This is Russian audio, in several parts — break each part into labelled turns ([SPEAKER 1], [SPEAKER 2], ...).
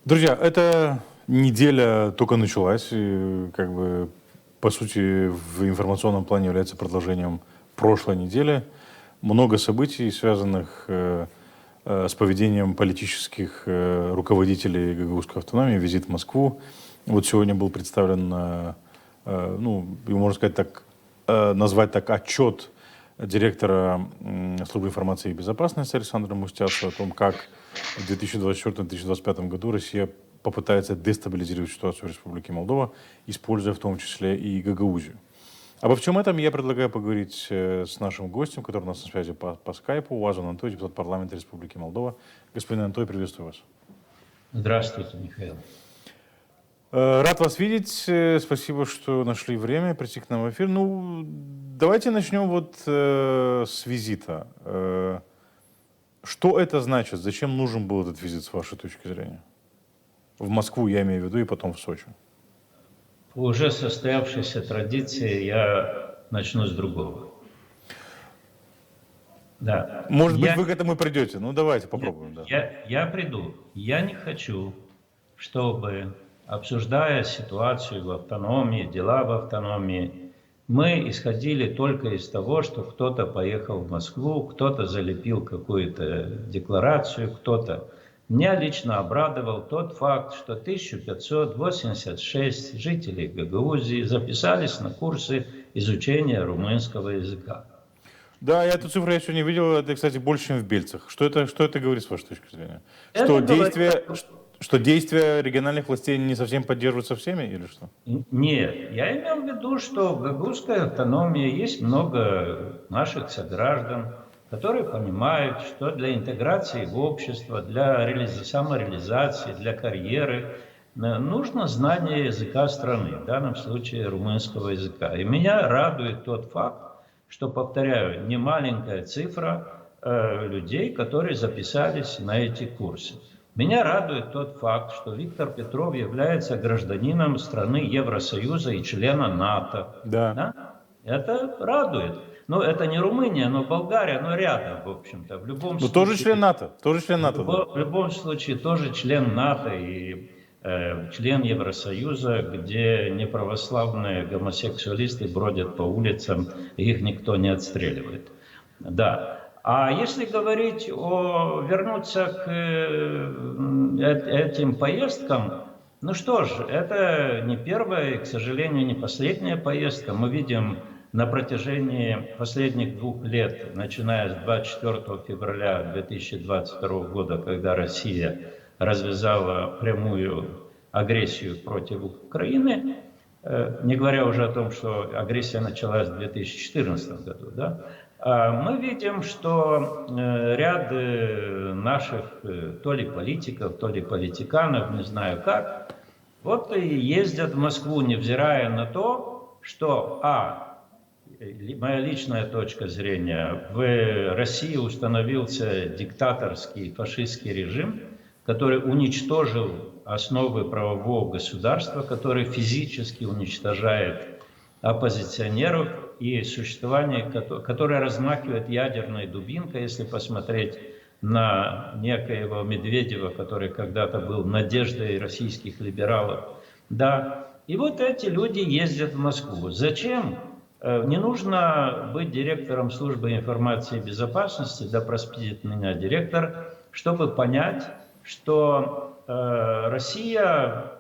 [SPEAKER 1] Друзья, эта неделя только началась, и, по сути, в информационном плане является продолжением прошлой недели. Много событий, связанных с поведением политических руководителей гагаузской автономии, визит в Москву. Вот сегодня был представлен, можно сказать так, назвать так, отчет директора службы информации и безопасности Александра Мустяса о том, как в 2024-2025 году Россия попытается дестабилизировать ситуацию в Республике Молдова, используя в том числе и Гагаузию. Обо всем этом я предлагаю поговорить с нашим гостем, который у нас на связи по скайпу, Уазун Антой, депутат парламента Республики Молдова. Господин Антой, приветствую вас.
[SPEAKER 2] Здравствуйте, Михаил.
[SPEAKER 1] Рад вас видеть. Спасибо, что нашли время прийти к нам в эфир. Давайте начнем с визита. Что это значит? Зачем нужен был этот визит, с вашей точки зрения? В Москву, я имею в виду, и потом в Сочи.
[SPEAKER 2] По уже состоявшейся традиции я начну с другого.
[SPEAKER 1] Да. Может быть, вы к этому придете. Давайте попробуем.
[SPEAKER 2] Я приду. Я не хочу, чтобы, обсуждая ситуацию в автономии, дела в автономии, мы исходили только из того, что кто-то поехал в Москву, кто-то залепил какую-то декларацию, кто-то. Меня лично обрадовал тот факт, что 1586 жителей Гагаузии записались на курсы изучения румынского языка.
[SPEAKER 1] Да, я эту цифру сегодня видел, это, кстати, больше, чем в Бельцах. Что это говорит, с вашей точки зрения? Что действия региональных властей не совсем поддерживаются всеми или что?
[SPEAKER 2] Нет, я имел в виду, что в гагаузской автономии есть много наших сограждан, которые понимают, что для интеграции в общество, для самореализации, для карьеры нужно знание языка страны, в данном случае румынского языка. И меня радует тот факт, что, повторяю, немаленькая цифра людей, которые записались на эти курсы. Меня радует тот факт, что Виктор Петров является гражданином страны Евросоюза и члена НАТО.
[SPEAKER 1] Да?
[SPEAKER 2] Это радует. Это не Румыния, но Болгария, но рядом, в общем-то. В любом случае,
[SPEAKER 1] тоже член НАТО.
[SPEAKER 2] В любом случае, тоже член НАТО и член Евросоюза, где неправославные гомосексуалисты бродят по улицам, и их никто не отстреливает. Да. А если вернуться к этим поездкам, это не первая и, к сожалению, не последняя поездка. Мы видим на протяжении последних 2 лет, начиная с 24 февраля 2022 года, когда Россия развязала прямую агрессию против Украины, не говоря уже о том, что агрессия началась в 2014 году, мы видим, что ряд наших то ли политиков, то ли политиканов, не знаю как, и ездят в Москву, невзирая на то, что, моя личная точка зрения, в России установился диктаторский фашистский режим, который уничтожил основы правового государства, который физически уничтожает оппозиционеров и существование, которое размахивает ядерной дубинкой, если посмотреть на некоего Медведева, который когда-то был надеждой российских либералов. Да. И эти люди ездят в Москву. Зачем? Не нужно быть директором службы информации и безопасности, да проспит меня директор, чтобы понять, что Россия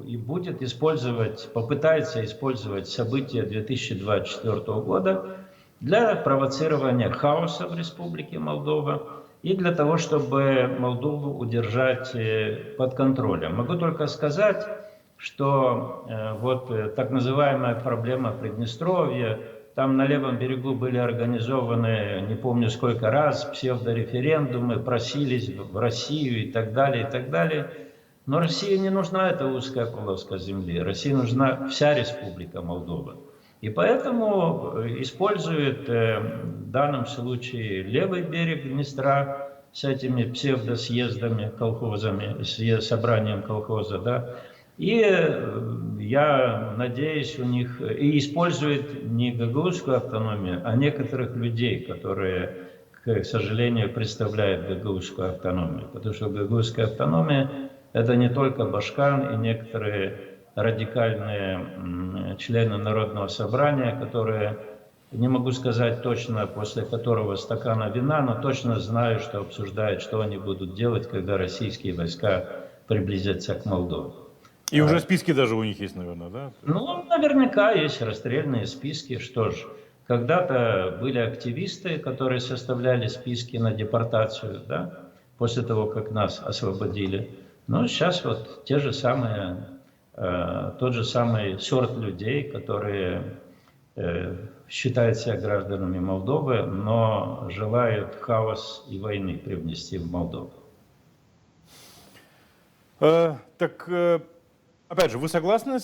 [SPEAKER 2] и попытается использовать события 2024 года для провоцирования хаоса в Республике Молдова и для того, чтобы Молдову удержать под контролем. Могу только сказать, что так называемая проблема Приднестровья, там на левом берегу были организованы, не помню сколько раз, псевдореферендумы, просились в Россию и так далее, и так далее. Но России не нужна эта узкая полоска земли. России нужна вся Республика Молдова. И поэтому использует в данном случае левый берег Днестра с этими псевдосъездами, колхозами, собранием колхоза, И я надеюсь, у них и использует не гагаузскую автономию, а некоторых людей, которые, к сожалению, представляют гагаузскую автономию. Потому что гагаузская автономия это не только Башкан и некоторые радикальные члены Народного собрания, которые, не могу сказать точно, после которого стакана вина, но точно знаю, что обсуждают, что они будут делать, когда российские войска приблизятся к Молдове.
[SPEAKER 1] И уже списки даже у них есть, наверное, да?
[SPEAKER 2] Ну, наверняка есть расстрельные списки. Что ж, когда-то были активисты, которые составляли списки на депортацию, да, после того, как нас освободили. Но сейчас вот те же самые, тот же самый сорт людей, которые считают себя гражданами Молдовы, но желают хаос и войны привнести в Молдову.
[SPEAKER 1] Опять же, вы согласны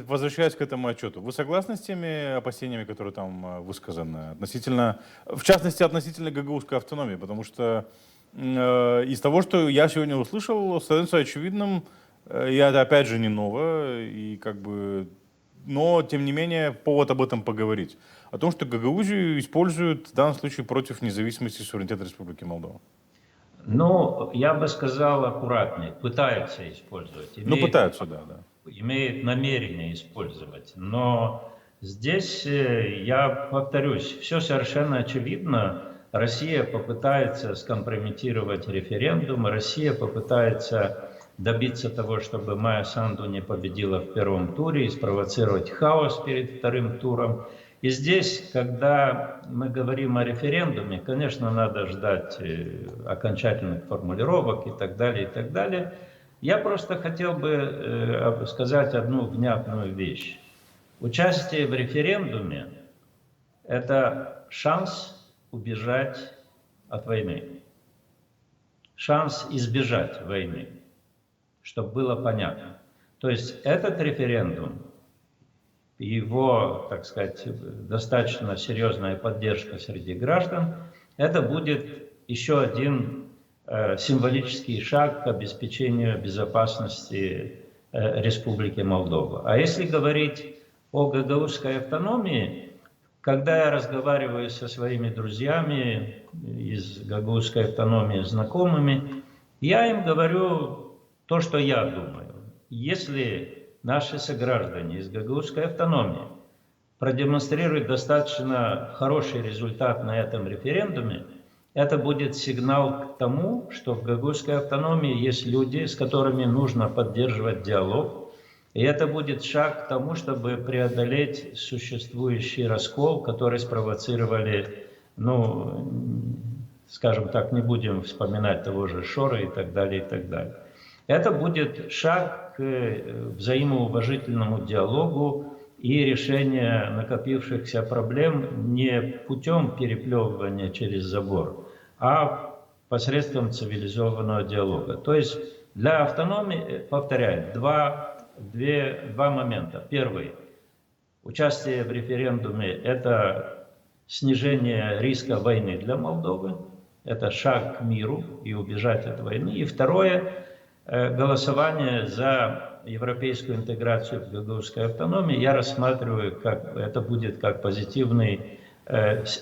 [SPEAKER 1] возвращаясь к этому отчету, вы согласны с теми опасениями, которые там высказаны, в частности, относительно гагаузской автономии? Потому что из того, что я сегодня услышал, становится очевидным, и это опять же не ново, но тем не менее повод об этом поговорить. О том, что Гагаузию используют в данном случае против независимости и суверенитета Республики Молдова.
[SPEAKER 2] Ну, я бы сказал аккуратнее, пытаются использовать.
[SPEAKER 1] Пытаются, да.
[SPEAKER 2] Имеют намерение использовать. Но здесь, я повторюсь, все совершенно очевидно. Россия попытается скомпрометировать референдум, Россия попытается добиться того, чтобы Майя Санду не победила в первом туре и спровоцировать хаос перед вторым туром. И здесь, когда мы говорим о референдуме, конечно, надо ждать окончательных формулировок и так далее, и так далее. Я просто хотел бы сказать одну внятную вещь. Участие в референдуме – это шанс убежать от войны, шанс избежать войны, чтобы было понятно. То есть этот референдум, его, так сказать, достаточно серьезная поддержка среди граждан, это будет еще один символический шаг к обеспечению безопасности Республики Молдова. А если говорить о гагаузской автономии, когда я разговариваю со своими друзьями из гагаузской автономии, знакомыми, я им говорю то, что я думаю. Если наши сограждане из гагаузской автономии продемонстрируют достаточно хороший результат на этом референдуме, это будет сигнал к тому, что в гагаузской автономии есть люди, с которыми нужно поддерживать диалог. И это будет шаг к тому, чтобы преодолеть существующий раскол, который спровоцировали, скажем так, не будем вспоминать того же Шора и так далее, и так далее. Это будет шаг к взаимоуважительному диалогу и решению накопившихся проблем не путем переплевывания через забор, а посредством цивилизованного диалога. То есть для автономии, повторяю, два момента. Первый. Участие в референдуме – это снижение риска войны для Молдовы. Это шаг к миру и убежать от войны. И второе – голосование за европейскую интеграцию в гагаузской автономии. Я рассматриваю, это будет как позитивный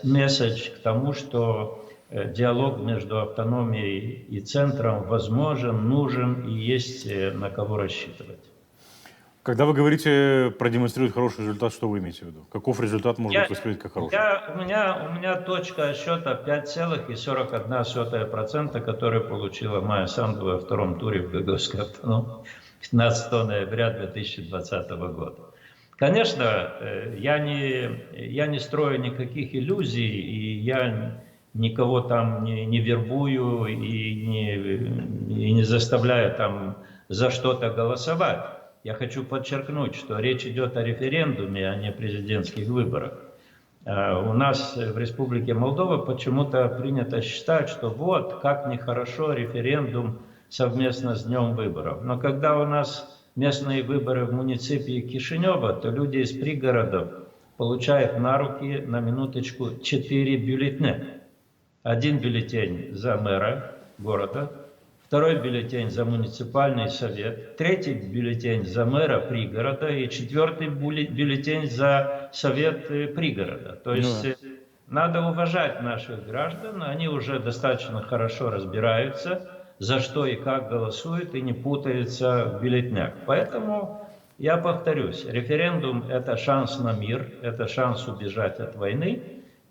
[SPEAKER 2] месседж к тому, что диалог между автономией и центром возможен, нужен и есть на кого рассчитывать.
[SPEAKER 1] Когда вы говорите продемонстрирует хороший результат, что вы имеете в виду? Каков результат можно воспринимать как хороший?
[SPEAKER 2] У меня точка отсчета 5,41%, которую получила Майя Санду во втором туре в гагаузской автономии 15 ноября 2020 года. Конечно, я не строю никаких иллюзий, и я никого там не вербую и не заставляю там за что-то голосовать. Я хочу подчеркнуть, что речь идет о референдуме, а не президентских выборах. У нас в Республике Молдова почему-то принято считать, что вот, как нехорошо референдум совместно с днем выборов. Но когда у нас местные выборы в муниципии Кишинева, то люди из пригородов получают на руки, на минуточку, 4 бюллетеня. Один бюллетень за мэра города, второй бюллетень за муниципальный совет, третий бюллетень за мэра пригорода и четвертый бюллетень за совет пригорода. То есть надо уважать наших граждан, они уже достаточно хорошо разбираются за что и как голосует, и не путается в бюллетенях. Поэтому я повторюсь, референдум – это шанс на мир, это шанс убежать от войны.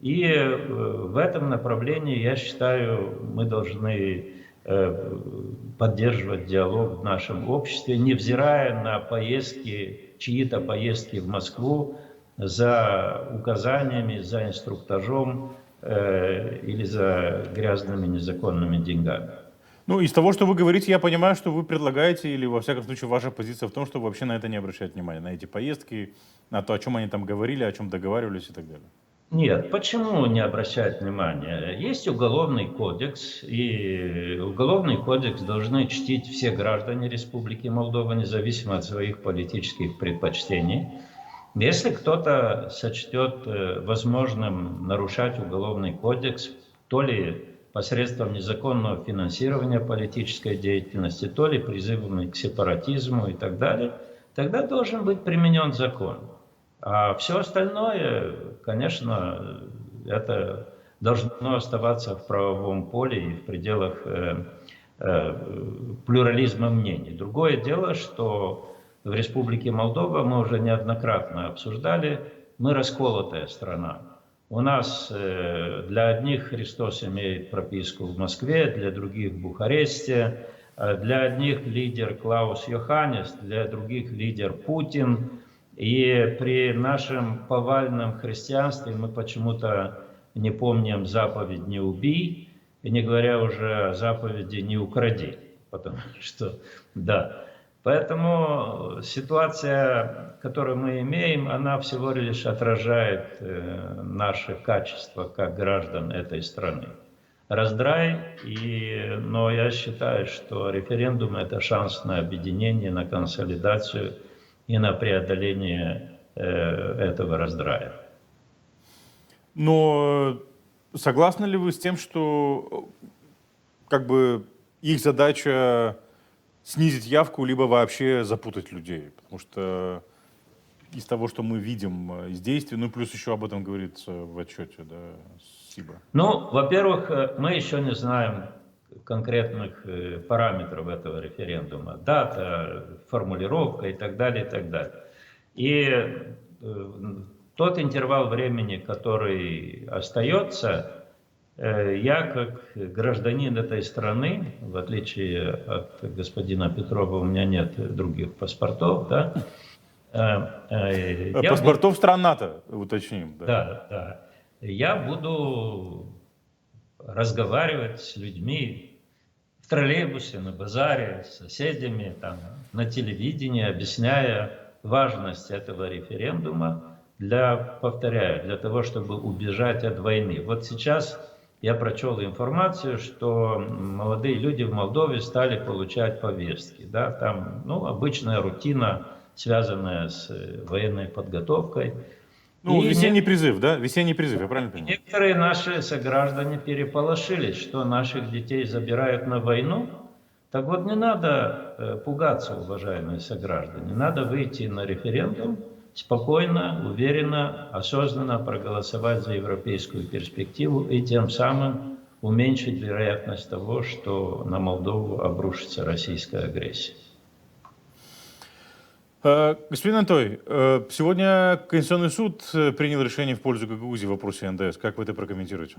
[SPEAKER 2] И в этом направлении, я считаю, мы должны поддерживать диалог в нашем обществе, невзирая на поездки, чьи-то поездки в Москву за указаниями, за инструктажом или за грязными незаконными деньгами.
[SPEAKER 1] Ну, из того, что вы говорите, я понимаю, что вы предлагаете, или, во всяком случае, ваша позиция в том, чтобы вообще на это не обращать внимания, на эти поездки, на то, о чем они там говорили, о чем договаривались и так далее.
[SPEAKER 2] Нет, почему не обращать внимания? Есть уголовный кодекс, и уголовный кодекс должны чтить все граждане Республики Молдова, независимо от своих политических предпочтений. Если кто-то сочтет возможным нарушать уголовный кодекс, то ли посредством незаконного финансирования политической деятельности, то ли призывами к сепаратизму и так далее, тогда должен быть применен закон. А все остальное, конечно, это должно оставаться в правовом поле и в пределах плюрализма мнений. Другое дело, что в Республике Молдова, мы уже неоднократно обсуждали, мы расколотая страна. У нас для одних Христос имеет прописку в Москве, для других в Бухаресте, для одних лидер Клаус Йоханнес, для других лидер Путин. И при нашем повальном христианстве мы почему-то не помним заповедь «не убий», и не говоря уже о заповеди «не укради». Потому что, да. Поэтому ситуация, которую мы имеем, она всего лишь отражает наши качества как граждан этой страны. Раздрай, но я считаю, что референдум – это шанс на объединение, на консолидацию и на преодоление этого раздрая.
[SPEAKER 1] Но согласны ли вы с тем, что как бы их задача снизить явку, либо вообще запутать людей? Потому что из того, что мы видим из действий, ну плюс еще об этом говорится в отчете, да, СИБа.
[SPEAKER 2] Ну, во-первых, мы еще не знаем конкретных параметров этого референдума, дата, формулировка и так далее, и так далее. И тот интервал времени, который остается, я как гражданин этой страны, в отличие от господина Петрова, у меня нет других паспортов, да?
[SPEAKER 1] Паспортов стран НАТО, уточним.
[SPEAKER 2] Да, да. Я буду разговаривать с людьми в троллейбусе, на базаре, с соседями, там, на телевидении, объясняя важность этого референдума повторяю, для того, чтобы убежать от войны. Вот сейчас я прочел информацию, что молодые люди в Молдове стали получать повестки. Да? Там обычная рутина, связанная с военной подготовкой.
[SPEAKER 1] Ну, весенний призыв, да? Весенний призыв, я правильно понимаю?
[SPEAKER 2] Некоторые наши сограждане переполошились, что наших детей забирают на войну. Так вот, не надо пугаться, уважаемые сограждане. Надо выйти на референдум, спокойно, уверенно, осознанно проголосовать за европейскую перспективу и тем самым уменьшить вероятность того, что на Молдову обрушится российская агрессия.
[SPEAKER 1] Господин Антой, сегодня Конституционный суд принял решение в пользу Гагаузии в вопросе НДС. Как вы это прокомментируете?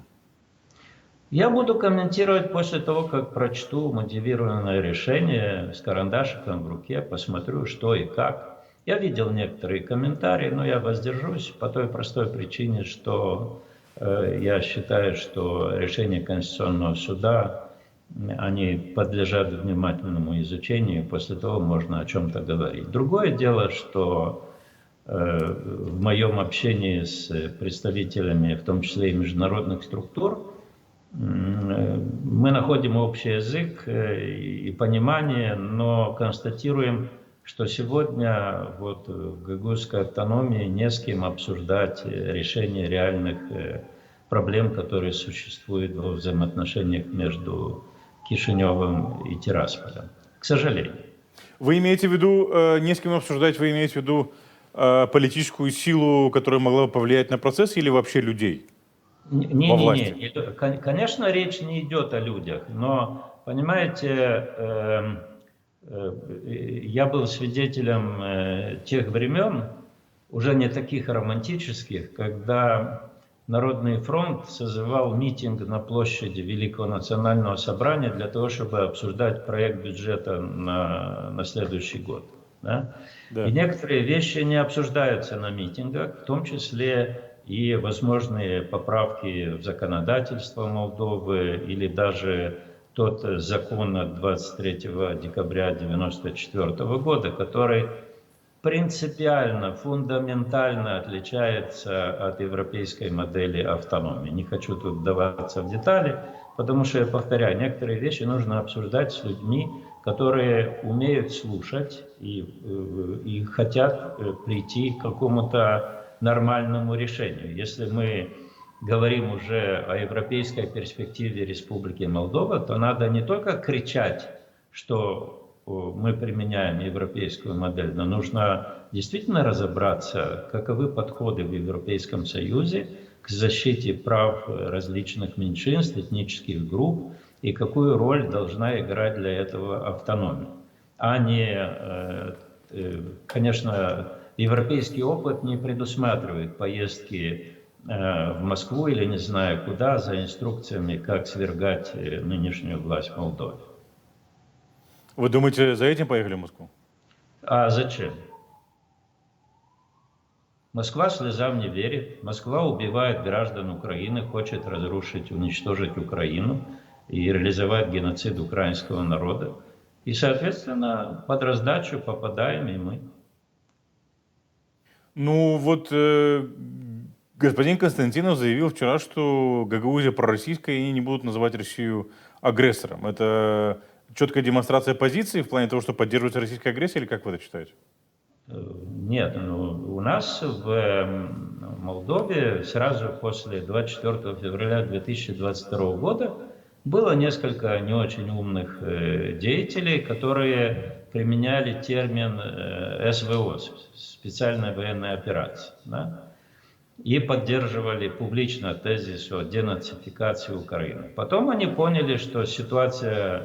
[SPEAKER 2] Я буду комментировать после того, как прочту мотивированное решение с карандашиком в руке, посмотрю, что и как. Я видел некоторые комментарии, но я воздержусь по той простой причине, что я считаю, что решения Конституционного суда, они подлежат внимательному изучению, после того можно о чем-то говорить. Другое дело, что в моем общении с представителями, в том числе и международных структур, мы находим общий язык и понимание, но констатируем, что сегодня в гагаузской автономии не с кем обсуждать решение реальных проблем, которые существуют во взаимоотношениях между Кишиневым и Тирасполем. К сожалению.
[SPEAKER 1] Вы имеете в виду, не с кем обсуждать, вы имеете в виду политическую силу, которая могла бы повлиять на процесс, или вообще людей?
[SPEAKER 2] Не. Конечно, речь не идет о людях, но Понимаете, я был свидетелем тех времен, уже не таких романтических, когда Народный фронт созывал митинг на площади Великого национального собрания для того, чтобы обсуждать проект бюджета на следующий год. Да?
[SPEAKER 1] Да.
[SPEAKER 2] И некоторые вещи не обсуждаются на митингах, в том числе и возможные поправки в законодательство Молдовы или даже тот закон от 23 декабря 1994 года, который принципиально, фундаментально отличается от европейской модели автономии. Не хочу тут вдаваться в детали, потому что, я повторяю, некоторые вещи нужно обсуждать с людьми, которые умеют слушать и хотят прийти к какому-то нормальному решению. Если мы говорим уже о европейской перспективе Республики Молдова, то надо не только кричать, что мы применяем европейскую модель, но нужно действительно разобраться, каковы подходы в Европейском Союзе к защите прав различных меньшинств, этнических групп, и какую роль должна играть для этого автономия. А не, конечно, европейский опыт не предусматривает поездки в Москву или не знаю куда за инструкциями, как свергать нынешнюю власть в Молдове.
[SPEAKER 1] Вы думаете, за этим поехали в Москву?
[SPEAKER 2] А зачем? Москва слезам не верит. Москва убивает граждан Украины, хочет разрушить, уничтожить Украину и реализовать геноцид украинского народа. И, соответственно, под раздачу попадаем и мы.
[SPEAKER 1] Ну вот господин Константинов заявил вчера, что Гагаузия пророссийская, и они не будут называть Россию агрессором. Это четкая демонстрация позиции в плане того, что поддерживается российская агрессия, или как вы это считаете?
[SPEAKER 2] Нет, ну, у нас в Молдове сразу после 24 февраля 2022 года было несколько не очень умных деятелей, которые применяли термин СВО, специальная военная операция, да? И поддерживали публично тезис о денацификации Украины. Потом они поняли, что ситуация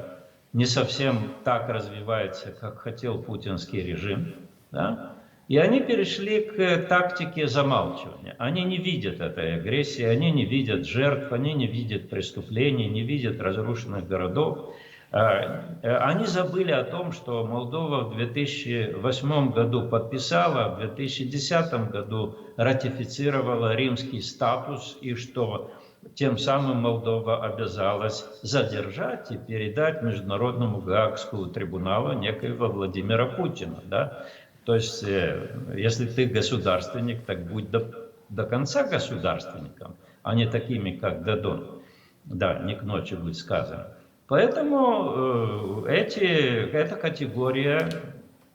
[SPEAKER 2] не совсем так развивается, как хотел путинский режим. Да? И они перешли к тактике замалчивания. Они не видят этой агрессии, они не видят жертв, они не видят преступлений, не видят разрушенных городов. Они забыли о том, что Молдова в 2008 году подписала, в 2010 году ратифицировала римский статус, и что тем самым Молдова обязалась задержать и передать Международному Гаагскому трибуналу некоего Владимира Путина. Да? То есть, если ты государственник, так будь до конца государственником, а не такими, как Дадон. Да, не к ночи будет сказано. Поэтому эта категория,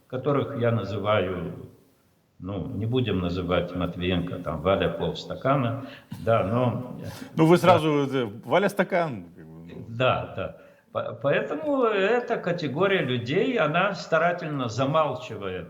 [SPEAKER 2] которых я называю, ну, не будем называть Матвиенко, там, Валя полстакана, да, но...
[SPEAKER 1] Ну, вы сразу, Валя стакан.
[SPEAKER 2] Да, да. Поэтому эта категория людей, она старательно замалчивает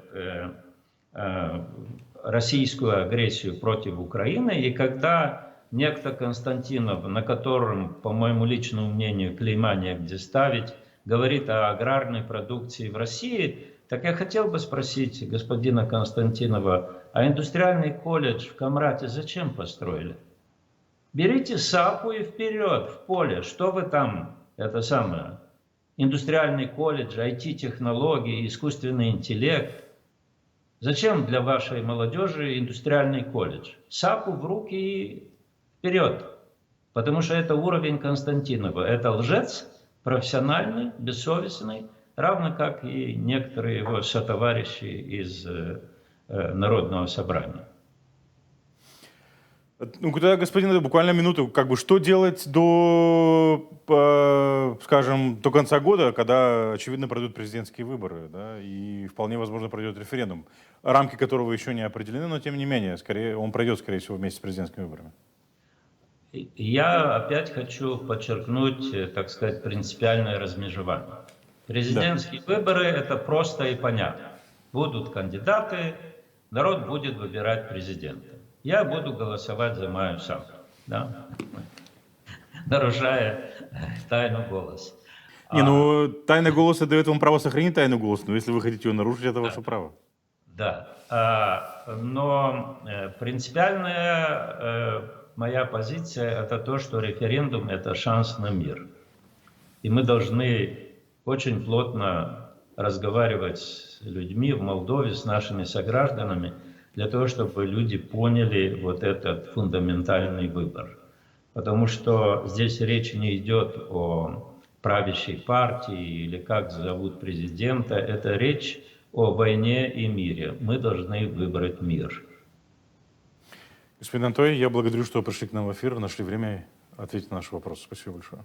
[SPEAKER 2] российскую агрессию против Украины, и когда некто Константинов, на котором, по моему личному мнению, клейма негде ставить, говорит о аграрной продукции в России, так я хотел бы спросить господина Константинова, а индустриальный колледж в Камрате зачем построили? Берите сапу и вперед, в поле, что вы там, это самое, индустриальный колледж, IT-технологии, искусственный интеллект. Зачем для вашей молодежи индустриальный колледж? Сапу в руки и вперед, потому что это уровень Константинова. Это лжец, профессиональный, бессовестный, равно как и некоторые его сотоварищи из Народного собрания.
[SPEAKER 1] Ну, когда, господин, буквально минуту, как бы, что делать до, скажем, до конца года, когда, очевидно, пройдут президентские выборы, да, и вполне возможно пройдет референдум, рамки которого еще не определены, но тем не менее, скорее, он пройдет, скорее всего, вместе с президентскими выборами.
[SPEAKER 2] Я опять хочу подчеркнуть, так сказать, принципиальное размежевание. Президентские выборы – это просто и понятно. Будут кандидаты, народ будет выбирать президента. Я буду голосовать за Майю Санду, да? Нарушая тайну голоса.
[SPEAKER 1] Не, ну, тайна голоса дает вам право сохранить тайну голоса, но если вы хотите ее нарушить, это ваше право.
[SPEAKER 2] Да, но принципиальная моя позиция – это то, что референдум – это шанс на мир. И мы должны очень плотно разговаривать с людьми в Молдове, с нашими согражданами, для того, чтобы люди поняли вот этот фундаментальный выбор. Потому что здесь речь не идет о правящей партии или как зовут президента, это речь о войне и мире. Мы должны выбрать мир.
[SPEAKER 1] Господин Антой, я благодарю, что вы пришли к нам в эфир, нашли время ответить на наши вопросы. Спасибо большое.